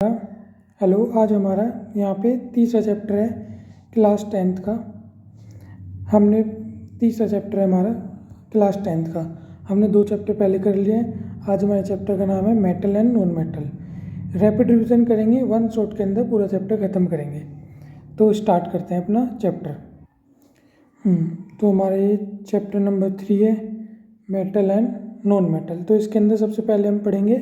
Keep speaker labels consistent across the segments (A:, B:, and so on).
A: Hello, आज हमारा यहाँ पे तीसरा चैप्टर है क्लास 10th का। हमने तीसरा चैप्टर है हमारा क्लास 10th का। हमने 2 चैप्टर पहले कर लिए हैं। आज हमारे चैप्टर का नाम है metal and non metal. Rapid revision करेंगे, 1 शॉट के अंदर पूरा चैप्टर ख़त्म करेंगे। तो स्टार्ट करते हैं अपना चैप्टर। तो हमारा ये चैप्टर नंबर 3 है, मेटल एंड नॉन मेटल। तो इसके अंदर सबसे पहले हम पढ़ेंगे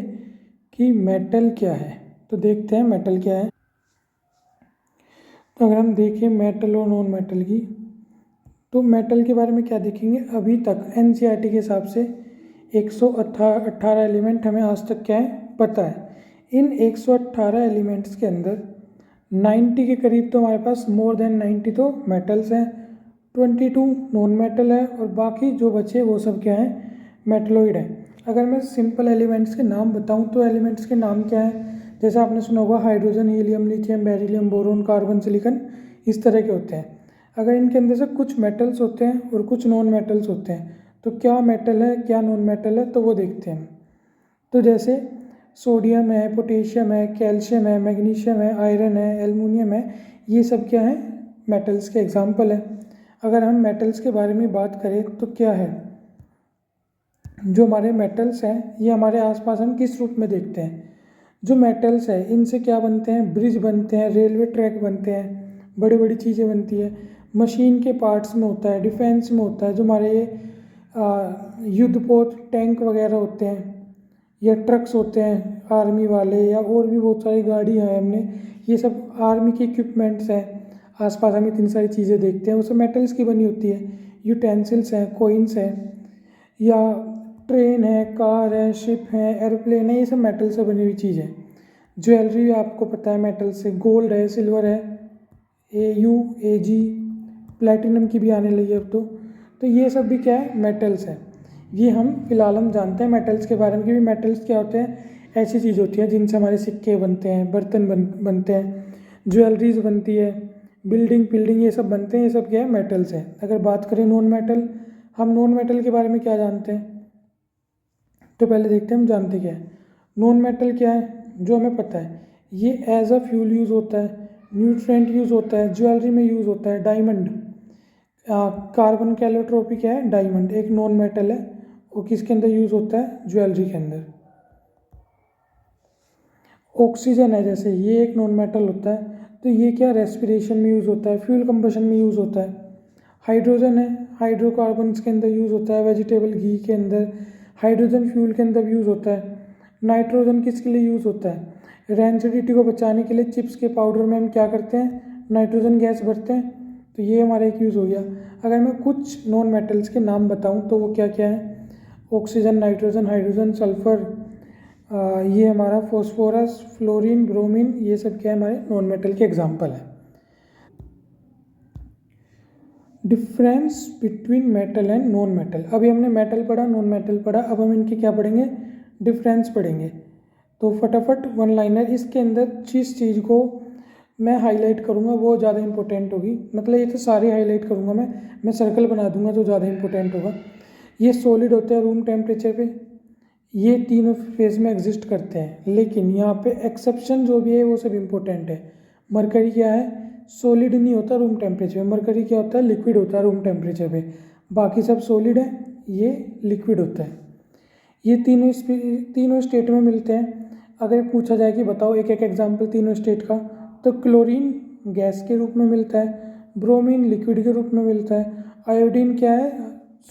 A: कि मेटल क्या है। तो देखते हैं मेटल क्या है। तो अगर हम देखें मेटल और नॉन मेटल की, तो मेटल के बारे में क्या देखेंगे। अभी तक एनसीईआरटी के हिसाब से 118 एलिमेंट हमें आज तक क्या है पता है। इन 118 एलिमेंट्स के अंदर 90 के करीब तो हमारे पास, मोर देन 90 तो मेटल्स हैं, 22 नॉन मेटल है और बाकी जो बचे वो सब क्या है, मेटलॉइड है। अगर मैं सिंपल एलिमेंट्स के नाम बताऊं तो एलिमेंट्स के नाम क्या है, जैसे आपने सुना होगा hydrogen, helium, lithium, beryllium, boron, carbon, silicon, इस तरह के होते हैं। अगर इनके अंदर से कुछ मेटल्स होते हैं और कुछ नॉन मेटल्स होते हैं, तो क्या मेटल है क्या नॉन मेटल है तो वो देखते हैं। तो जैसे सोडियम है, पोटेशियम है, कैल्शियम है, मैग्नीशियम है, आयरन है, एल्युमिनियम है, ये सब क्या है, मेटल्स के एग्जाम्पल है। अगर हम मेटल्स के बारे में बात करें तो क्या है, जो हमारे मेटल्स हैं ये हमारे आसपास हम किस रूप में देखते हैं। जो मेटल्स है इनसे क्या बनते हैं, ब्रिज बनते हैं, रेलवे ट्रैक बनते हैं, बड़ी बड़ी चीज़ें बनती है, मशीन के पार्ट्स में होता है, डिफेंस में होता है, जो हमारे युद्धपोत टैंक वगैरह होते हैं, या ट्रक्स होते हैं आर्मी वाले, या और भी बहुत सारी गाड़ी हैं हमने, ये सब आर्मी के इक्विपमेंट्स हैं। आसपास हम इतनी सारी चीज़ें देखते हैं, वो सब मेटल्स की बनी होती है। यूटेंसिल्स हैं, कोइंस हैं, या ट्रेन है, कार है, शिप है, एरोप्लेन है, ये सब मेटल से बनी हुई चीज़ है। ज्वेलरी आपको पता है मेटल से, गोल्ड है, सिल्वर है, AU AG, प्लेटिनम की भी आने लगी अब तो ये सब भी क्या है, मेटल्स है। ये हम फिलहाल हम जानते हैं मेटल्स के बारे में कि भी मेटल्स क्या होते हैं। ऐसी चीज़ होती है जिनसे हमारे सिक्के बनते हैं, बर्तन बनते हैं, ज्वेलरीज बनती है, बिल्डिंग ये सब बनते हैं, ये सब क्या है, मेटल्स है। अगर बात करें नॉन मेटल, हम नॉन मेटल के बारे में क्या जानते हैं, तो पहले देखते हैं हम जानते क्या है। नॉन मेटल क्या है, जो हमें पता है, ये एज अ फ्यूल यूज़ होता है, न्यूट्रेंट यूज़ होता है, ज्वेलरी में यूज़ होता है। डायमंड, कार्बन कैलोट्रोपी क्या है, डायमंड एक नॉन मेटल है, वो किसके अंदर यूज़ होता है, ज्वेलरी के अंदर। ऑक्सीजन है जैसे, ये एक नॉन मेटल होता है, तो ये क्या रेस्पिरेशन में यूज़ होता है, फ्यूल कंबशन में यूज़ होता है। हाइड्रोजन है, हाइड्रोकार्बन्स के अंदर यूज़ होता है, वेजिटेबल घी के अंदर, हाइड्रोजन फ्यूल के अंदर यूज़ होता है। नाइट्रोजन किसके लिए यूज़ होता है, रेंसिडिटी को बचाने के लिए चिप्स के पाउडर में हम क्या करते हैं, नाइट्रोजन गैस भरते हैं, तो ये हमारा एक यूज़ हो गया। अगर मैं कुछ नॉन मेटल्स के नाम बताऊँ तो वो क्या क्या है, ऑक्सीजन, नाइट्रोजन, हाइड्रोजन, सल्फर, ये हमारा फॉस्फोरस, फ्लोरीन, ब्रोमीन, ये सब क्या है, हमारे नॉन मेटल के एग्जाम्पल है। Difference between metal and non metal. अभी हमने मेटल पढ़ा, नॉन मेटल पढ़ा, अब हम इनके क्या पढ़ेंगे, डिफरेंस पढ़ेंगे। तो फटाफट वन लाइनर, इसके अंदर जिस चीज़ को मैं हाईलाइट करूँगा वो ज़्यादा इंपॉर्टेंट होगी, मतलब ये तो सारी हाईलाइट करूँगा मैं सर्कल बना दूंगा जो ज़्यादा इंपॉर्टेंट होगा। ये सॉलिड होते हैं रूम टेम्परेचर पे, ये तीनों फेज में एग्जिस्ट करते हैं, लेकिन यहाँ पे एक्सेप्शन जो भी है वो सब इंपॉर्टेंट है। मरकरी क्या है, सॉलिड नहीं होता रूम टेम्परेचर पे, मरकरी क्या होता है, लिक्विड होता है रूम टेम्परेचर पे। बाकी सब सॉलिड है, ये लिक्विड होता है। ये तीनों स्टेट में मिलते हैं। अगर पूछा जाए कि बताओ एक एक एग्जाम्पल तीनों स्टेट का, तो क्लोरीन गैस के रूप में मिलता है, ब्रोमीन लिक्विड के रूप में मिलता है, आयोडीन क्या है,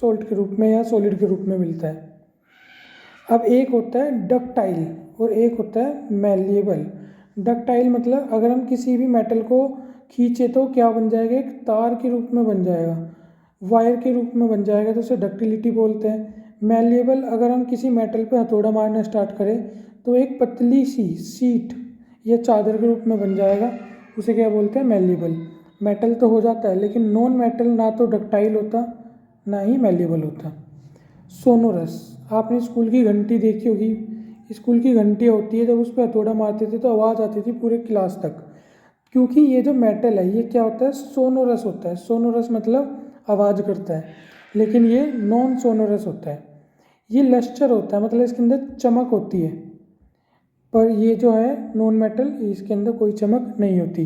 A: सॉल्ट के रूप में या सॉलिड के रूप में मिलता है। अब एक होता है डक्टाइल और एक होता है मैलिएबल। डक्टाइल मतलब अगर हम किसी भी मेटल को खींचे तो क्या बन जाएगा, एक तार के रूप में बन जाएगा, वायर के रूप में बन जाएगा, तो उसे डक्टिलिटी बोलते हैं। मैलिएबल, अगर हम किसी मेटल पे हथौड़ा मारना स्टार्ट करें तो एक पतली सी सीट या चादर के रूप में बन जाएगा, उसे क्या बोलते हैं, मैलिएबल। मेटल तो हो जाता है, लेकिन नॉन मेटल ना तो डक्टाइल होता ना ही मैलिएबल होता। सोनोरस, आपने स्कूल की घंटी देखी होगी, स्कूल की घंटी होती है, जब उस पर हथौड़ा मारते थे तो आवाज़ आती थी पूरे क्लास तक, क्योंकि ये जो मेटल है ये क्या होता है, सोनोरस होता है। सोनोरस मतलब आवाज़ करता है, लेकिन ये नॉन सोनोरस होता है। ये लस्टर होता है, मतलब इसके अंदर चमक होती है, पर ये जो है नॉन मेटल, इसके अंदर कोई चमक नहीं होती।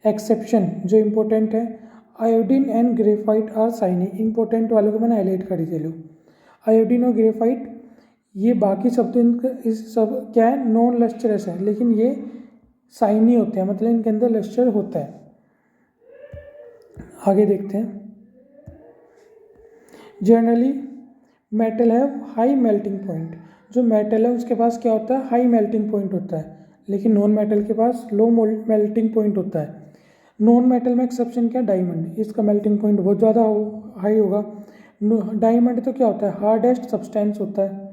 A: एक्सेप्शन जो इम्पोर्टेंट है, iodine and graphite are shiny. Important वालों को मैंने हाईलाइट कर ही लो। आयोडीन और ग्रेफाइट ये बाकी सब तो इनका इस सब क्या है, नॉन लस्टरस है, लेकिन ये शाइनी होते हैं, मतलब इनके अंदर लस्टर होता है। आगे देखते हैं। जनरली मेटल है हाई मेल्टिंग पॉइंट। जो मेटल है उसके पास क्या होता है, हाई मेल्टिंग पॉइंट होता है, लेकिन नॉन मेटल के पास लो मेल्टिंग पॉइंट होता है। नॉन मेटल में एक्सेप्शन क्या, डायमंड, इसका मेल्टिंग पॉइंट बहुत ज़्यादा हाई होगा। डायमंड तो क्या होता है, हार्डेस्ट सब्सटेंस होता है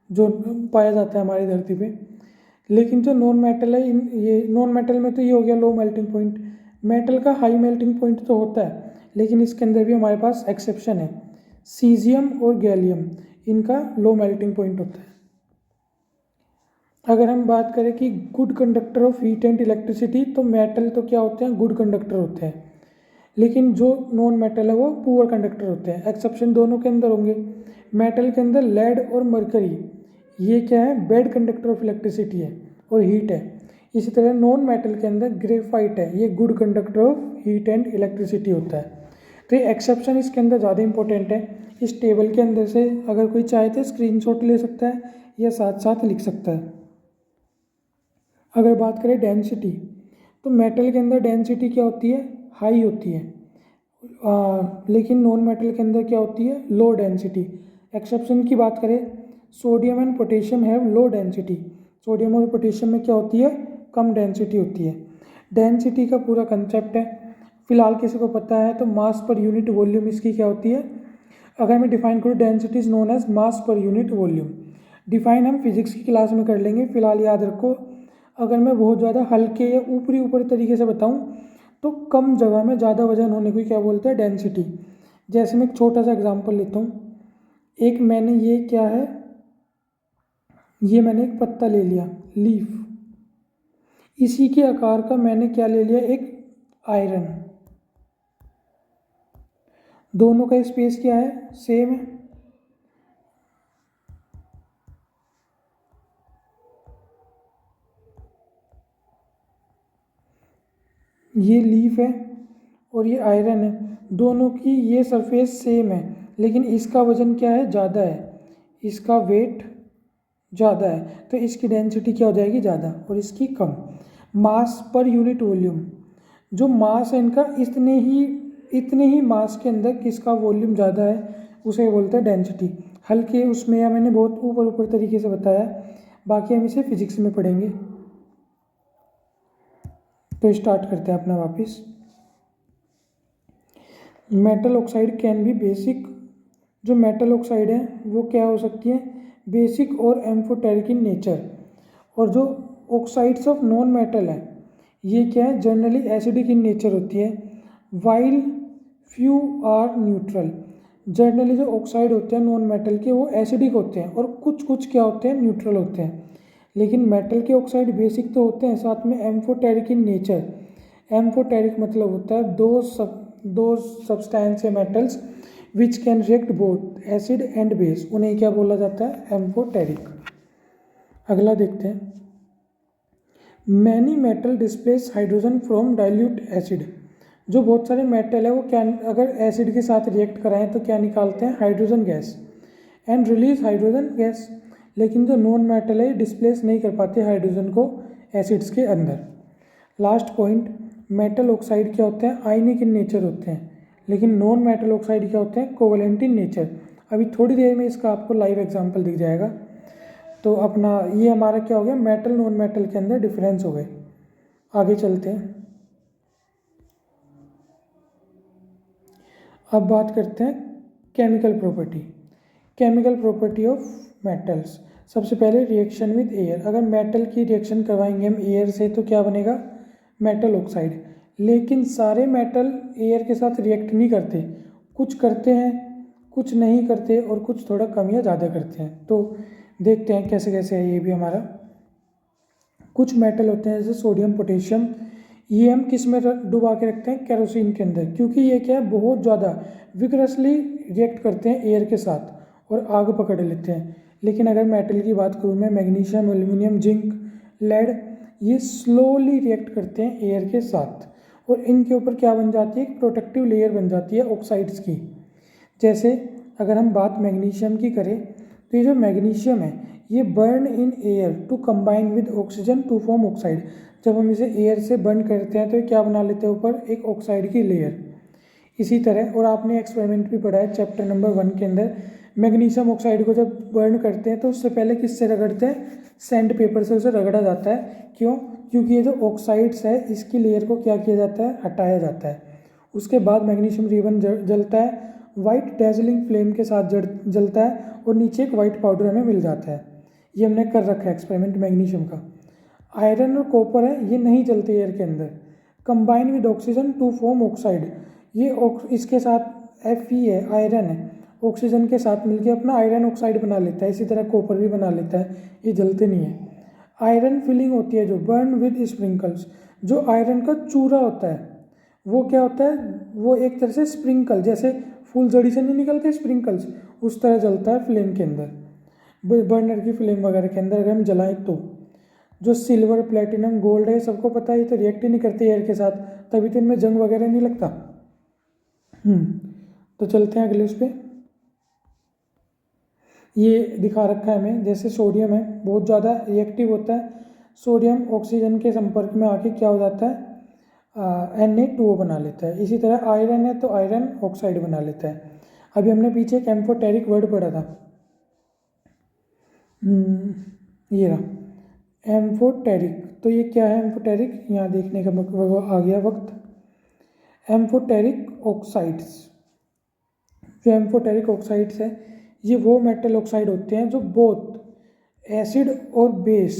A: जो पाया जाता है हमारी धरती पे। लेकिन जो नॉन मेटल है, ये नॉन मेटल में तो ये हो गया लो मेल्टिंग पॉइंट। मेटल का हाई मेल्टिंग पॉइंट तो होता है, लेकिन इसके अंदर भी हमारे पास एक्सेप्शन है। सीजियम और गैलियम, इनका लो मेल्टिंग पॉइंट होता है। अगर हम बात करें कि good conductor of heat and electricity, तो मेटल तो क्या होते हैं, गुड कंडक्टर होते हैं, लेकिन जो नॉन मेटल है वो पुअर कंडक्टर होते हैं। एक्सेप्शन दोनों के अंदर होंगे। मेटल के अंदर लेड और मरकरी, ये क्या है, बैड कंडक्टर ऑफ इलेक्ट्रिसिटी है और हीट है। इसी तरह नॉन मेटल के अंदर ग्रेफाइट है, ये good conductor of heat and electricity होता है। तो ये एक्सेप्शन इसके अंदर ज़्यादा इंपॉर्टेंट है। इस टेबल के अंदर से अगर कोई चाहे तो स्क्रीनशॉट ले सकता है या साथ साथ लिख सकता है। अगर बात करें डेंसिटी, तो मेटल के अंदर डेंसिटी क्या होती है, हाई होती है, लेकिन नॉन मेटल के अंदर क्या होती है, लो डेंसिटी। एक्सेप्शन की बात करें, sodium and potassium have low density. Sodium और पोटेशियम में क्या होती है, कम डेंसिटी होती है। डेंसिटी का पूरा कंसेप्ट है, फिलहाल किसी को पता है तो मास पर यूनिट वॉल्यूम इसकी क्या होती है। अगर मैं डिफाइन करूँ, density is known as mass per unit volume. Define हम फिजिक्स की क्लास में कर लेंगे, फिलहाल याद रखो। अगर मैं बहुत ज़्यादा हल्के या ऊपरी तरीके से बताऊँ, तो कम जगह में ज़्यादा वजन होने को क्या बोलते हैं, डेंसिटी। जैसे मैं एक छोटा सा एग्जांपल लेता हूँ। एक मैंने ये क्या है, ये मैंने एक पत्ता ले लिया, लीफ, इसी के आकार का मैंने क्या ले लिया, एक आयरन। दोनों का स्पेस क्या है, सेम है। ये लीफ है और ये आयरन है, दोनों की ये सरफेस सेम है, लेकिन इसका वजन क्या है, ज़्यादा है, इसका वेट ज़्यादा है, तो इसकी डेंसिटी क्या हो जाएगी, ज़्यादा, और इसकी कम। मास पर यूनिट वॉल्यूम, जो मास है इनका, इतने ही मास के अंदर किसका वॉल्यूम ज़्यादा है, उसे बोलते हैं डेंसिटी। हल्के उसमें या मैंने बहुत ऊपर तरीके से बताया, बाकी हम इसे फिजिक्स में पढ़ेंगे। तो स्टार्ट करते हैं अपना वापस। Metal oxide can be basic. जो मेटल ऑक्साइड है वो क्या हो सकती है, बेसिक और एम्फोटेरिक इन नेचर। और जो ऑक्साइड्स ऑफ नॉन मेटल है, ये क्या है, जनरली एसिडिक इन नेचर होती है, while few are neutral. Generally जो ऑक्साइड होते हैं नॉन मेटल के, वो एसिडिक होते हैं, और कुछ क्या होते हैं, न्यूट्रल होते हैं। लेकिन मेटल के ऑक्साइड बेसिक तो होते हैं, साथ में एम्फोटेरिक इन नेचर। एम्फोटेरिक मतलब होता है दो सब्सटेंस है metals which can react both acid and base, उन्हें क्या बोला जाता है, एम्फोटेरिक। अगला देखते हैं। Many metal displace hydrogen from dilute acid. जो बहुत सारे मेटल है वो क्या, अगर एसिड के साथ रिएक्ट कराएं तो क्या निकालते हैं, hydrogen gas, and release hydrogen gas. लेकिन जो नॉन मेटल है डिस्प्लेस नहीं कर पाते हाइड्रोजन को एसिड्स के अंदर। लास्ट पॉइंट, मेटल ऑक्साइड क्या होते हैं, आयनिक इन नेचर होते हैं, लेकिन नॉन मेटल ऑक्साइड क्या होते हैं, कोवलेंट इन नेचर। अभी थोड़ी देर में इसका आपको लाइव एग्जांपल दिख जाएगा। तो अपना ये हमारा क्या हो गया, मेटल नॉन मेटल के अंदर डिफरेंस हो गए। आगे चलते हैं। अब बात करते हैं chemical property. Chemical property of metals. सबसे पहले रिएक्शन विद एयर। अगर मेटल की रिएक्शन करवाएंगे हम एयर से तो क्या बनेगा, मेटल ऑक्साइड। लेकिन सारे मेटल एयर के साथ रिएक्ट नहीं करते, कुछ करते हैं, कुछ नहीं करते, और कुछ थोड़ा कम या ज़्यादा करते हैं। तो देखते हैं कैसे कैसे है ये भी हमारा। कुछ मेटल होते हैं जैसे सोडियम पोटेशियम, ये हम किस में डुबा के रखते हैं, केरोसिन के अंदर, क्योंकि ये क्या है, बहुत ज़्यादा विगरसली रिएक्ट करते हैं एयर के साथ और आग पकड़ लेते हैं। लेकिन अगर मेटल की बात करूँ मैं, मैग्नीशियम, एल्यूमिनियम, जिंक, लेड, ये स्लोली रिएक्ट करते हैं एयर के साथ और इनके ऊपर क्या बन जाती है, एक प्रोटेक्टिव लेयर बन जाती है ऑक्साइड्स की। जैसे अगर हम बात मैग्नीशियम की करें तो ये जो मैग्नीशियम है ये burn in air to combine with oxygen to form oxide. जब हम इसे एयर से बर्न करते हैं तो ये क्या बना लेते हैं, ऊपर एक ऑक्साइड की लेयर। इसी तरह, और आपने एक्सपेरिमेंट भी पढ़ा है चैप्टर नंबर 1 के अंदर, मैग्नीशियम ऑक्साइड को जब बर्न करते हैं तो उससे पहले किससे रगड़ते हैं, सैंड पेपर से उसे रगड़ा जाता है। क्यों? क्योंकि ये जो ऑक्साइड्स है इसकी लेयर को क्या किया जाता है, हटाया जाता है। उसके बाद मैग्नीशियम रिबन जलता है, वाइट डेजलिंग फ्लेम के साथ जलता है और नीचे एक वाइट पाउडर हमें मिल जाता है। ये हमने कर रखा है एक्सपेरिमेंट मैग्नीशियम का। आयरन और कॉपर है, ये नहीं जलते एयर के अंदर, combine with oxygen to form oxide. ये इसके साथ Fe है, आयरन है, ऑक्सीजन के साथ मिलकर अपना आयरन ऑक्साइड बना लेता है। इसी तरह कॉपर भी बना लेता है, ये जलते नहीं है। आयरन फिलिंग होती है जो बर्न विद स्प्रिंकल्स, जो आयरन का चूरा होता है वो क्या होता है, वो एक तरह से स्प्रिंकल, जैसे फूलझड़ी से नहीं निकलते स्प्रिंकल्स, उस तरह जलता है फ्लेम के अंदर, बर्नर की फ्लेम वगैरह के अंदर अगर हम जलाएं तो। जो सिल्वर, प्लेटिनम, गोल्ड है, सबको पता है ये तो रिएक्ट ही नहीं करते एयर के साथ, तभी तो इनमें जंग वगैरह नहीं लगता। तो चलते हैं अगले उस पर। ये दिखा रखा है हमें, जैसे सोडियम है बहुत ज़्यादा रिएक्टिव होता है, सोडियम ऑक्सीजन के संपर्क में आके क्या हो जाता है, Na2O बना लेता है। इसी तरह आयरन है तो आयरन ऑक्साइड बना लेता है। अभी हमने पीछे एक एम्फोटेरिक वर्ड पढ़ा था, ये रहा एम्फोटेरिक। तो ये क्या है एम्फोटेरिक, यहाँ देखने का आ गया वक्त। एम्फोटेरिक ऑक्साइड्स, जो एम्फोटेरिक ऑक्साइड्स है ये वो मेटल ऑक्साइड होते हैं जो बोथ एसिड और बेस,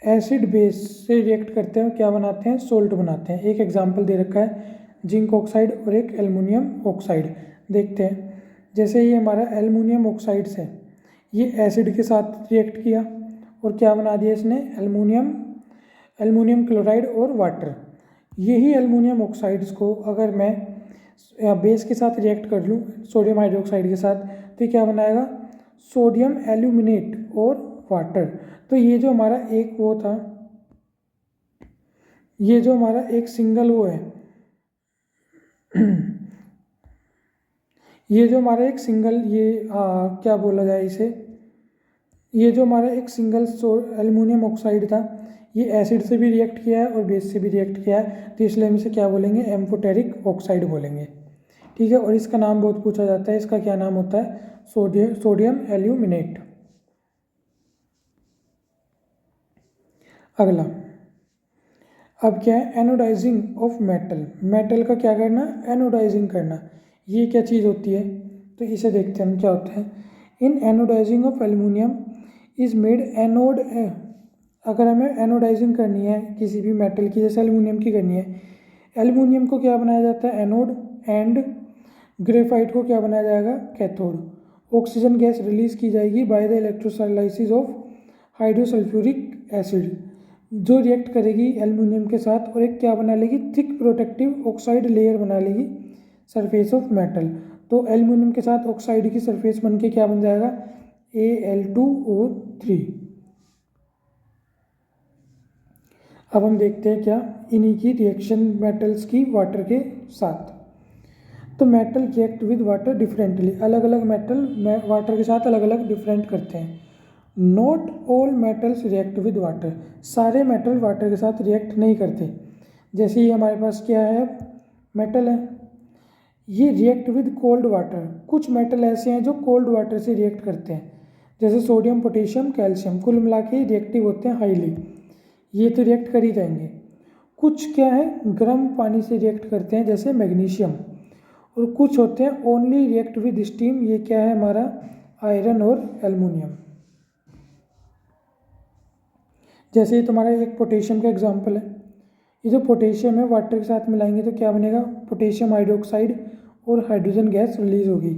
A: एसिड बेस से रिएक्ट करते हैं, क्या बनाते हैं, सोल्ट बनाते हैं। एक एग्जांपल दे रखा है जिंक ऑक्साइड और एक एल्युमिनियम ऑक्साइड। देखते हैं, जैसे ये हमारा एल्युमिनियम ऑक्साइड्स है, ये एसिड के साथ रिएक्ट किया और क्या बना दिया इसने, एल्युमिनियम क्लोराइड और वाटर। यही एल्युमिनियम ऑक्साइड्स को अगर मैं बेस के साथ रिएक्ट कर लूँ सोडियम हाइड्रोक्साइड के साथ, तो क्या बनाएगा, सोडियम एल्यूमिनेट और वाटर। तो ये जो हमारा एक वो था, ये जो हमारा एक सिंगल वो है ये जो हमारा एक सिंगल क्या बोला जाए इसे, ये जो हमारा एक सिंगल एल्युमिनियम ऑक्साइड था, ये एसिड से भी रिएक्ट किया है और बेस से भी रिएक्ट किया है, तो इसलिए हम इसे क्या बोलेंगे, एम्फोटेरिक ऑक्साइड बोलेंगे। ठीक है, और इसका नाम बहुत पूछा जाता है, इसका क्या नाम होता है, सोडियम एल्यूमिनेट। अगला, अब क्या है, एनोडाइजिंग ऑफ मेटल। मेटल का क्या करना, एनोडाइजिंग करना। ये क्या चीज़ होती है, तो इसे देखते हैं हम क्या होता है। In anodising of aluminium is made anode. अगर हमें एनोडाइजिंग करनी है किसी भी मेटल की, जैसे एल्युमिनियम की करनी है, एल्युमिनियम को क्या बनाया जाता है, एनोड, एंड ग्रेफाइट को क्या बनाया जाएगा, कैथोड। ऑक्सीजन गैस रिलीज की जाएगी by the electrolysis of hydrosulphuric acid, जो रिएक्ट करेगी एल्युमिनियम के साथ और एक क्या बना लेगी, थिक प्रोटेक्टिव ऑक्साइड लेयर बना लेगी सरफेस ऑफ मेटल। तो एल्युमिनियम के साथ ऑक्साइड की सरफेस बन के क्या बन जाएगा, Al2O3। अब हम देखते हैं क्या, इन्हीं की रिएक्शन मेटल्स की वाटर के साथ। तो metal react with water differently, अलग अलग मेटल वाटर के साथ अलग अलग डिफरेंट करते हैं। Not all metals react with water, सारे मेटल वाटर के साथ रिएक्ट नहीं करते। जैसे ये हमारे पास क्या है, मेटल है, ये रिएक्ट विद कोल्ड वाटर। कुछ मेटल ऐसे हैं जो कोल्ड वाटर से रिएक्ट करते हैं, जैसे सोडियम, पोटेशियम, कैल्शियम, कुल मिला के रिएक्टिव होते हैं हाईली, ये तो रिएक्ट कर ही जाएंगे। कुछ क्या है, गर्म पानी से रिएक्ट करते हैं, जैसे मैग्नीशियम, और कुछ होते हैं ओनली रिएक्ट विद स्टीम, ये क्या है हमारा, आयरन और एल्युमिनियम। जैसे ये तुम्हारा एक पोटेशियम का एग्जांपल है, ये जो पोटेशियम है वाटर के साथ मिलाएंगे तो क्या बनेगा, पोटेशियम हाइड्रोक्साइड और हाइड्रोजन गैस रिलीज होगी।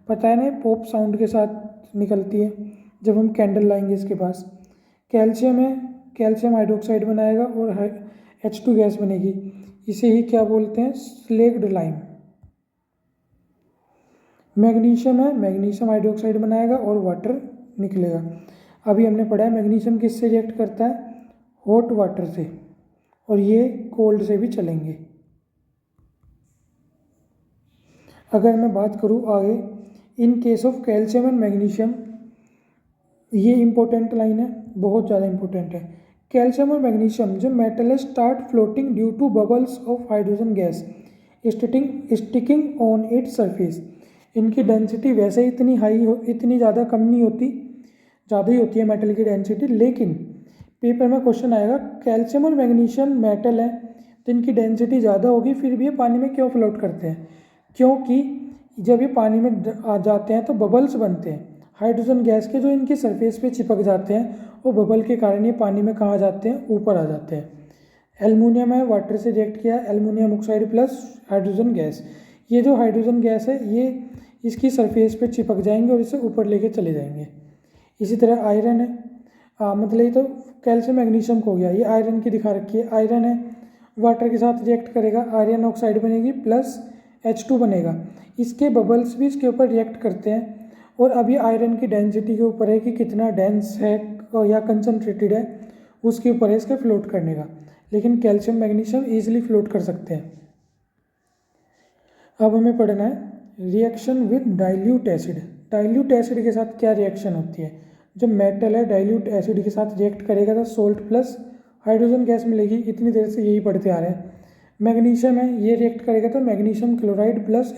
A: पता है ना, पॉप साउंड के साथ निकलती है जब हम कैंडल लाएंगे इसके पास। कैल्शियम है, कैल्शियम हाइड्रोक्साइड बनाएगा और H2 गैस बनेगी, इसे ही क्या बोलते हैं, स्लेग्ड लाइम। मैग्नीशियम है, मैग्नीशियम हाइड्रोक्साइड बनाएगा और वाटर निकलेगा। अभी हमने पढ़ा है मैग्नीशियम किससे रिएक्ट करता है, हॉट वाटर से, और ये कोल्ड से भी चलेंगे। अगर मैं बात करूँ आगे, in case of calcium and magnesium, ये इम्पोर्टेंट लाइन है, बहुत ज़्यादा इम्पोर्टेंट है। कैल्शियम और मैग्नीशियम जो मेटल है start floating due to bubbles of hydrogen gas sticking on its surface. इनकी डेंसिटी वैसे ही इतनी ज़्यादा कम नहीं होती, ज़्यादा ही होती है मेटल की डेंसिटी, लेकिन पेपर में क्वेश्चन आएगा कैल्शियम और मैग्नीशियम मेटल है तो इनकी डेंसिटी ज़्यादा होगी, फिर भी ये पानी में क्यों फ्लोट करते हैं? क्योंकि जब ये पानी में आ जाते हैं तो बबल्स बनते हैं हाइड्रोजन गैस के, जो इनकी सरफेस पे चिपक जाते हैं, वो बबल के कारण ये पानी में कहाँ जाते हैं? ऊपर आ जाते हैं। एल्युमिनियम है, वाटर से रिएक्ट किया, aluminium oxide plus hydrogen gas, ये जो हाइड्रोजन गैस है ये इसकी सरफेस पे चिपक जाएंगे और इसे ऊपर लेके चले जाएंगे। इसी तरह आयरन है, मतलब ये तो कैल्शियम मैग्नीशियम को हो गया, ये आयरन की दिखा रखी है। आयरन है, वाटर के साथ रिएक्ट करेगा, आयरन ऑक्साइड बनेगी प्लस H2 बनेगा, इसके बबल्स भी इसके ऊपर रिएक्ट करते हैं। और अभी आयरन की डेंसिटी के ऊपर है कि कितना डेंस है या कंसनट्रेटेड है, उसके ऊपर है इसके फ्लोट करने का, लेकिन कैल्शियम मैग्नीशियम ईजिली फ्लोट कर सकते हैं। अब हमें पढ़ना है reaction with dilute acid. Dilute acid के साथ क्या रिएक्शन होती है? जब मेटल है डाइल्यूट एसिड के साथ रिएक्ट करेगा तो सोल्ट प्लस हाइड्रोजन गैस मिलेगी, इतनी देर से यही पढ़ते आ रहे हैं। मैग्नीशियम है, ये रिएक्ट करेगा तो मैग्नीशियम क्लोराइड प्लस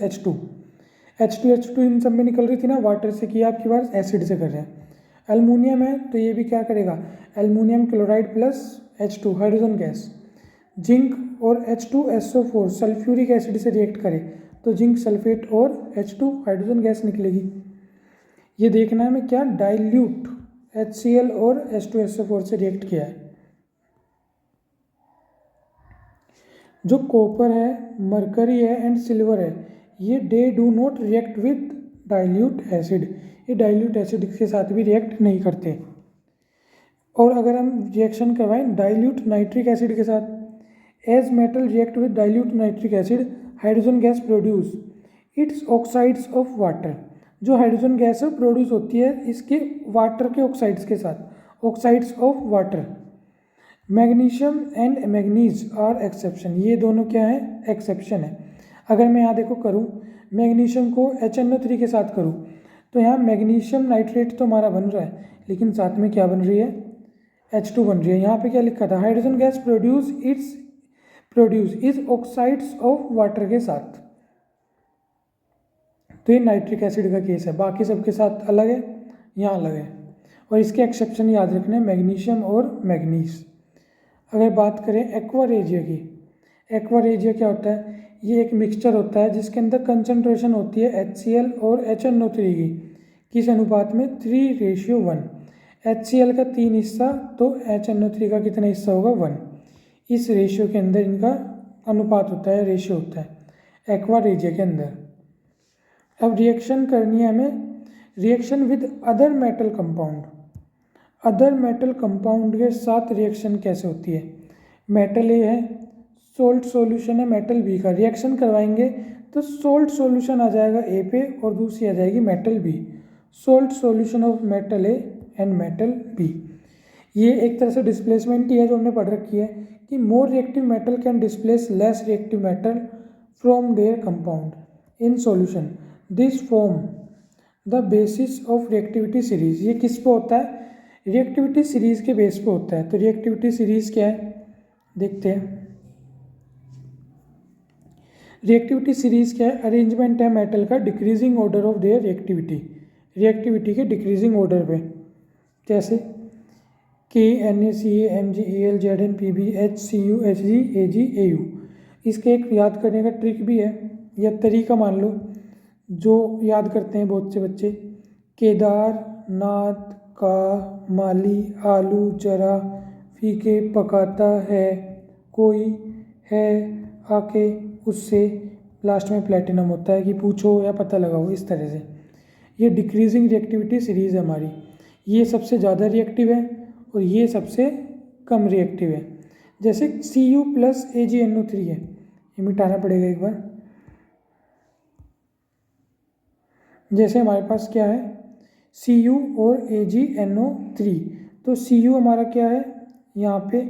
A: H2 इन सब में निकल रही थी ना, वाटर से किया, आपकी बार एसिड से कर रहे हैं। एल्युमिनियम है तो ये भी क्या करेगा? Aluminium chloride plus H2 hydrogen gas. Zinc और H2SO4 सल्फ्यूरिक एसिड से रिएक्ट करे तो जिंक सल्फेट और H2 हाइड्रोजन गैस निकलेगी। ये देखना है हमें क्या डाइल्यूट HCl और H2SO4 से रिएक्ट किया है। जो कॉपर है, मरकरी है एंड सिल्वर है, ये they do not react with dilute acid, ये डाइल्यूट एसिड के साथ भी रिएक्ट नहीं करते। और अगर हम रिएक्शन करवाएं डाइल्यूट नाइट्रिक एसिड के साथ, as metal react with dilute nitric acid hydrogen gas produce its oxides of water. जो हाइड्रोजन गैस है प्रोड्यूस होती है इसके वाटर के ऑक्साइड्स के साथ, oxides of water. Magnesium and manganese are exception, ये दोनों क्या है? एक्सेप्शन है। अगर मैं यहाँ देखो करूँ मैग्नीशियम को HNO3 के साथ करूँ तो यहाँ मैग्नीशियम नाइट्रेट तो हमारा बन रहा है, लेकिन साथ में क्या बन रही है? H2 बन रही है। यहाँ पे क्या लिखा था? Hydrogen gas produce is oxides of water के साथ, तो ये नाइट्रिक एसिड का केस है, बाकी सबके साथ अलग है, यहाँ अलग है। और इसके एक्सेप्शन याद रखने, मैग्नीशियम और मैग्नीज। अगर बात करें एक्वा रेजिया की, एक्वा रेजिया क्या होता है? ये एक मिक्सचर होता है जिसके अंदर कंसंट्रेशन होती है HCl और HNO3 की, किस अनुपात में? 3:1। HCl का 3 हिस्सा तो HNO3 का कितना हिस्सा होगा? 1। इस रेशियो के अंदर इनका अनुपात होता है, रेशियो होता है एक्वा रेजिया के अंदर। अब रिएक्शन करनी है हमें, reaction with other metal compound. Other metal compound के साथ रिएक्शन कैसे होती है? मेटल ए है, सोल्ट सॉल्यूशन है मेटल बी का, रिएक्शन करवाएंगे तो सोल्ट सॉल्यूशन आ जाएगा ए पे और दूसरी आ जाएगी metal B. Salt solution of metal A and metal B, ये एक तरह से डिस्प्लेसमेंट ही है जो हमने पढ़ रखी है कि more reactive metal can displace less reactive metal from there compound in solution, this form the basis of reactivity series. ये किस पे होता है? रिएक्टिविटी सीरीज के बेस पे होता है। तो रिएक्टिविटी सीरीज क्या है देखते हैं। रिएक्टिविटी सीरीज क्या है? अरेंजमेंट है मेटल का decreasing order of their reactivity के डिक्रीजिंग ऑर्डर पे, जैसे KNaCl MgAl Zn Pb HCu Hg Ag Au। इसके एक याद करने का ट्रिक भी है या तरीका मान लो जो याद करते हैं बहुत से बच्चे, केदारनाथ का माली आलू जरा फीके पकाता है, कोई है आके उससे, लास्ट में प्लेटिनम होता है कि पूछो या पता लगाओ। इस तरह से ये डिक्रीजिंग रिएक्टिविटी सीरीज है हमारी, ये सबसे ज़्यादा रिएक्टिव है और ये सबसे कम रिएक्टिव है। जैसे Cu प्लस AgNO3 है, ये मिटाना पड़ेगा एक बार। जैसे हमारे पास क्या है Cu और AgNO3, तो Cu हमारा क्या है? यहाँ पे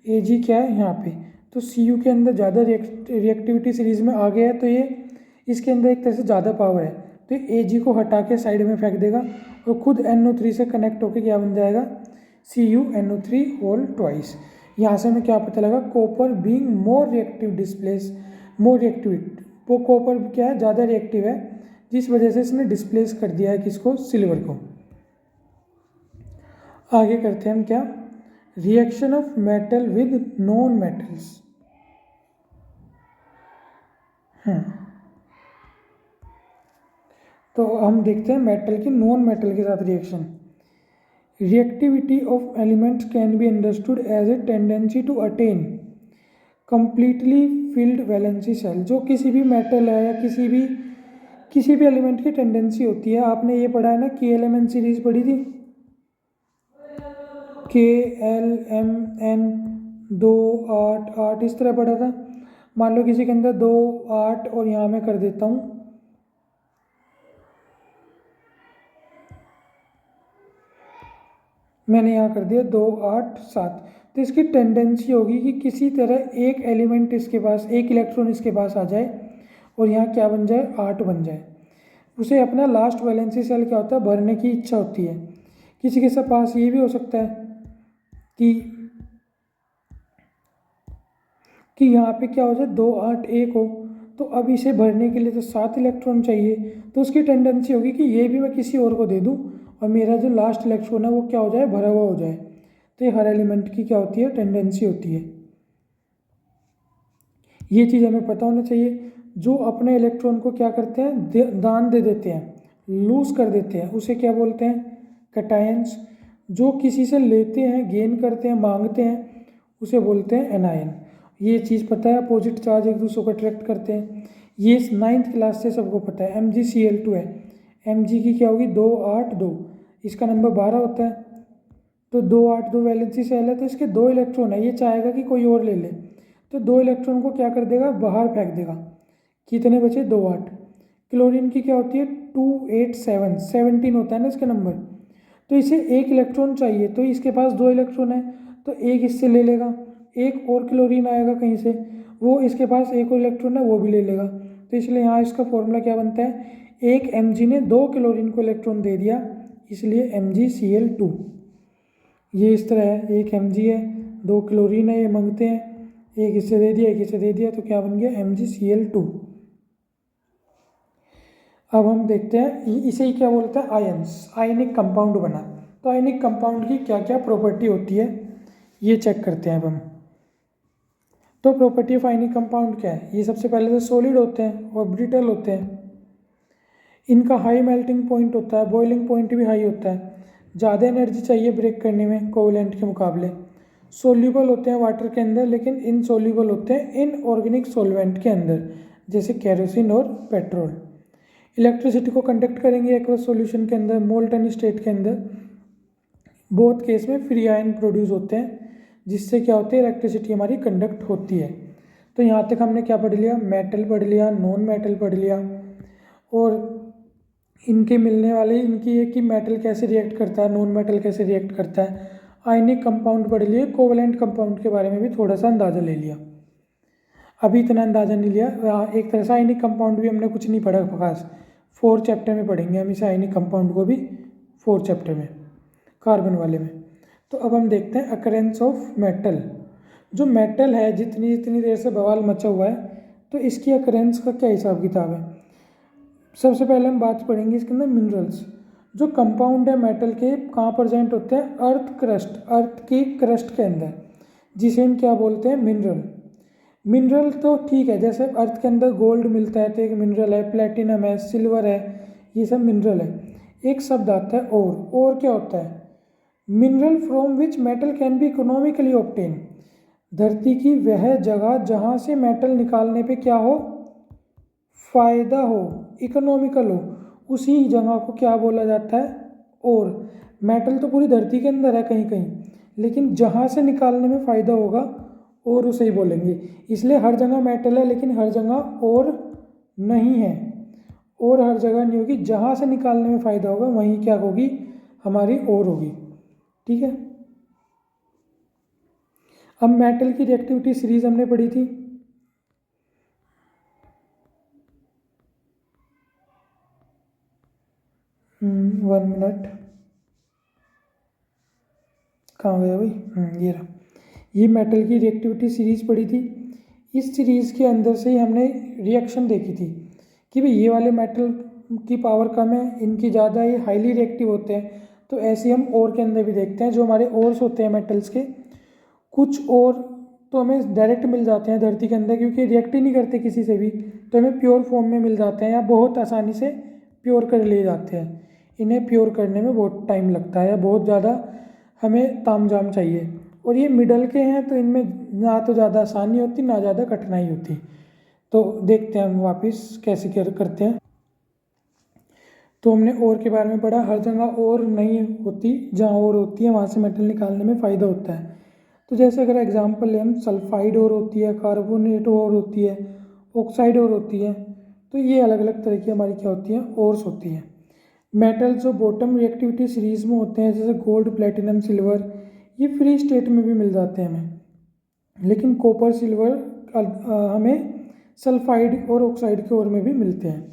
A: Ag क्या है यहाँ पे, तो Cu के अंदर ज़्यादा रिएक्टिविटी सीरीज में आ गया है, तो ये इसके अंदर एक तरह से ज़्यादा पावर है, तो Ag को हटा के साइड में फेंक देगा और खुद NO3 से कनेक्ट होकर क्या बन जाएगा, CuNO3 होल ट्वाइस। यहाँ से हमें क्या पता लगा, copper being more reactive displace, more reactive, वो कॉपर क्या है, ज़्यादा रिएक्टिव है, जिस वजह से इसने डिस्प्लेस कर दिया है किसको, सिल्वर को। आगे करते हैं हम क्या, reaction of metal with non metals. तो हम देखते हैं मेटल की नॉन मेटल के साथ reaction. Reactivity of elements can be understood as a tendency to attain completely filled valency shell. जो किसी भी मेटल है या किसी भी एलिमेंट की टेंडेंसी होती है, आपने ये पढ़ा है ना, KLMN सीरीज पढ़ी थी, KLMN 2 8 8 इस तरह पढ़ा था। मान लो किसी के अंदर 2 8 और यहाँ मैं कर देता हूँ मैंने यहाँ कर दिया 2 8 7, तो इसकी टेंडेंसी होगी कि किसी तरह एक एलिमेंट इसके पास, एक इलेक्ट्रॉन इसके पास आ जाए और यहाँ क्या बन जाए, 8 बन जाए। उसे अपना लास्ट वैलेंसी सेल क्या होता है, भरने की इच्छा होती है। किसी के पास ये भी हो सकता है कि यहाँ पे क्या हो जाए, 2 8 1 हो, तो अब इसे भरने के लिए तो 7 इलेक्ट्रॉन चाहिए, तो उसकी टेंडेंसी होगी कि ये भी मैं किसी और को दे दूँ और मेरा जो लास्ट इलेक्ट्रॉन है वो क्या हो जाए, भरा हुआ हो जाए। तो ये हर एलिमेंट की क्या होती है, टेंडेंसी होती है। ये चीज़ हमें पता होना चाहिए। जो अपने इलेक्ट्रॉन को क्या करते हैं, दान दे देते हैं, लूज कर देते हैं, उसे क्या बोलते हैं, कैटायंस। जो किसी से लेते हैं, गेन करते हैं, मांगते हैं, उसे बोलते हैं एनायन। ये चीज़ पता है, अपोजिट चार्ज एक दूसरे को अट्रैक्ट करते हैं, ये 9th क्लास से सबको पता है। MgCl2 है, Mg की क्या होगी, 2 8 2, इसका नंबर 12 होता है, तो 2 8 2 वैलेंसी सेल है, तो इसके 2 इलेक्ट्रॉन है, ये चाहेगा कि कोई और ले ले, तो 2 इलेक्ट्रॉन को क्या कर देगा, बाहर फेंक देगा। कितने बचे, 2 8। क्लोरीन की क्या होती है, 2 8 7, 17 होता है ना इसका नंबर, तो इसे एक इलेक्ट्रॉन चाहिए, तो इसके पास 2 इलेक्ट्रॉन है, तो एक इससे ले लेगा, एक और क्लोरीन आएगा कहीं से, वो इसके पास एक और इलेक्ट्रॉन है, वो भी ले लेगा। तो इसलिए यहाँ इसका फॉर्मूला क्या बनता है, एक Mg ने 2 क्लोरीन को इलेक्ट्रॉन दे दिया, इसलिए MgCl2। ये इस तरह है, एक Mg है, 2 क्लोरीन है, ये मांगते हैं, एक इससे दे दिया, एक इससे दे दिया, तो क्या बन गया, MgCl2। अब हम देखते हैं इसे ही क्या बोलते हैं, आयंस, आयनिक कंपाउंड बना। तो आयनिक कंपाउंड की क्या क्या प्रॉपर्टी होती है, ये चेक करते हैं अब हम। तो प्रॉपर्टी ऑफ आयनिक कंपाउंड क्या है, ये सबसे पहले तो सॉलिड होते हैं और ब्रिटल होते हैं। इनका हाई मेल्टिंग पॉइंट होता है, बॉइलिंग पॉइंट भी हाई होता है, ज़्यादा एनर्जी चाहिए ब्रेक करने में कोवलेंट के मुकाबले। सोल्यूबल होते हैं वाटर के अंदर, लेकिन इनसोल्यूबल होते हैं इनऑर्गेनिक सॉल्वेंट के अंदर, जैसे केरोसिन और पेट्रोल। इलेक्ट्रिसिटी को कंडक्ट करेंगे एक्वस सॉल्यूशन के अंदर, मोल्टन स्टेट के अंदर। बोथ केस में फ्री आयन प्रोड्यूस होते हैं, जिससे क्या होती है, इलेक्ट्रिसिटी हमारी कंडक्ट होती है। तो यहाँ तक हमने क्या पढ़ लिया, मेटल पढ़ लिया, नॉन मेटल पढ़ लिया, और इनके मिलने वाले, इनकी है कि मेटल कैसे रिएक्ट करता है, नॉन मेटल कैसे रिएक्ट करता है। आयनिक कंपाउंड पढ़ लिए, कोवलेंट कंपाउंड के बारे में भी थोड़ा सा अंदाज़ा ले लिया, अभी इतना अंदाज़ा नहीं लिया। एक तरह से आयनिक कंपाउंड भी हमने कुछ नहीं पढ़ा खास, 4 चैप्टर में पढ़ेंगे हम इसे, आयनिक कंपाउंड को भी 4 चैप्टर में, कार्बन वाले में। तो अब हम देखते हैं अकरेंस ऑफ मेटल। जो मेटल है, जितनी देर से बवाल मचा हुआ है, तो इसकी अकरेंस का क्या हिसाब किताब है। सबसे पहले हम बात पढ़ेंगे इसके अंदर मिनरल्स। जो कंपाउंड है मेटल के, कहाँ प्रेजेंट होते हैं, अर्थ क्रस्ट, अर्थ की क्रस्ट के अंदर, जिसे हम क्या बोलते हैं, मिनरल। मिनरल तो ठीक है, जैसे अर्थ के अंदर गोल्ड मिलता है तो एक मिनरल है, प्लेटिनम है, सिल्वर है, ये सब मिनरल है। एक शब्द आता है और क्या होता है, mineral from which metal can be economically obtain. धरती की वह जगह जहाँ से मेटल निकालने पे क्या हो, फायदा हो, इकोनॉमिकल हो, उसी जगह को क्या बोला जाता है, और। मेटल तो पूरी धरती के अंदर है कहीं कहीं, लेकिन जहाँ से निकालने में फ़ायदा होगा और उसे ही बोलेंगे। इसलिए हर जगह मेटल है, लेकिन हर जगह और नहीं है, और हर जगह नहीं होगी। जहाँ से निकालने में फ़ायदा होगा वहीं क्या होगी, हमारी और होगी। ठीक है। अब मेटल की रिएक्टिविटी सीरीज हमने पढ़ी थी, वन मिनट, कहाँ गया भाई, ये रहा। ये मेटल की रिएक्टिविटी सीरीज पढ़ी थी। इस सीरीज़ के अंदर से ही हमने रिएक्शन देखी थी कि भाई ये वाले मेटल की पावर कम है, इनकी ज़्यादा, ये हाईली रिएक्टिव होते हैं। तो ऐसे हम ओर के अंदर भी देखते हैं, जो हमारे ओर्स होते हैं मेटल्स के, कुछ और तो हमें डायरेक्ट मिल जाते हैं धरती के अंदर, क्योंकि रिएक्ट ही नहीं करते किसी से भी, तो हमें प्योर फॉर्म में मिल जाते हैं या बहुत आसानी से प्योर कर लिए जाते हैं। इन्हें प्योर करने में बहुत टाइम लगता है या बहुत ज़्यादा हमें तामझाम चाहिए। और ये मिडल के हैं तो इनमें ना तो ज़्यादा आसानी होती ना ज़्यादा कठिनाई होती। तो देखते हैं हम वापस कैसे करते हैं। तो हमने ओर के बारे में पढ़ा, हर जगह ओर नहीं होती, जहाँ ओर होती है वहाँ से मेटल निकालने में फ़ायदा होता है। तो जैसे अगर एग्जांपल लें हम, सल्फाइड ओर होती है, कार्बोनेट ओर होती है, ऑक्साइड ओर होती है। तो ये अलग अलग तरह की हमारी क्या होती हैं, ओर्स होती हैं। मेटल जो बॉटम रिएक्टिविटी सीरीज में होते हैं, जैसे गोल्ड, प्लेटिनम, सिल्वर, ये फ्री स्टेट में भी मिल जाते हैं हमें। लेकिन कॉपर, सिल्वर हमें सल्फाइड और ऑक्साइड के ओर में भी मिलते हैं।